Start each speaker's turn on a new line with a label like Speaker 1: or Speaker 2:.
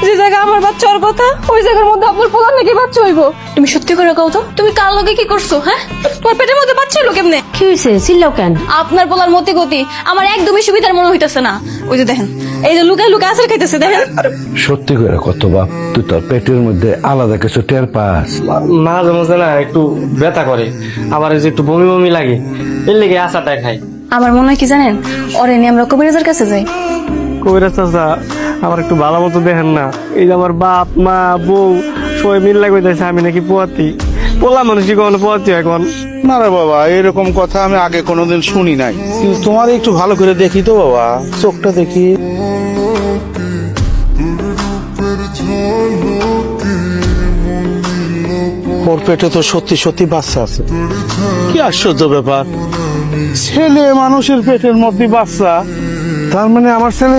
Speaker 1: যে জায়গা আমার বাচ্চা ওর কথা, ওই জায়গার মধ্যে আপনার পোলার নাকি বাচ্চা হইব। তুমি সত্যি করে কও তো, তুমি কার লগে কি করছো? হ্যাঁ, তোমার পেটের মধ্যে বাচ্চা হলো কেমনে?
Speaker 2: কি হয়েছে? চিল্লাও কেন?
Speaker 1: আপনার পোলার মতি গতি আমার একদমই সুবিধার মনে হইতেছে না। ওই যে দেখেন, এই যে লুকায় লুকায় আসার খাইতেছে, দেখেন।
Speaker 3: সত্যি করে কত বাপ, তুই তোর পেটের মধ্যে আলাদা কিছু টের পাস?
Speaker 4: মাঝে মাঝে না একটু ব্যথা করে, আবার এই যে একটু বমি বমি লাগে, এর লেগে আশাটা খাই।
Speaker 1: আমার মনে হয় কি জানেন, ওরে নিয়ে আমরা কবিরাজের কাছে যাই।
Speaker 4: কবিরাজ চাচা আমার একটু ভালো মতো দেখেন না, এই যে আমার বাপ মা বউ সবাই মিল লাগবে আমি নাকি পোয়াতি, পোলা মানুষই কখনো পোয়াতি এখন।
Speaker 5: না রে বাবা, এরকম কথা আমি আগে কোনোদিন শুনি নাই, কিন্তু তোমার একটু ভালো করে দেখি তো বাবা, চোখটা দেখি। ওর পেটে তো সত্যি সত্যি বাচ্চা আছে। কি আশ্চর্য ব্যাপার, ছেলে মানুষের পেটের মধ্যে বাচ্চা, তার মানে আমার ছেলে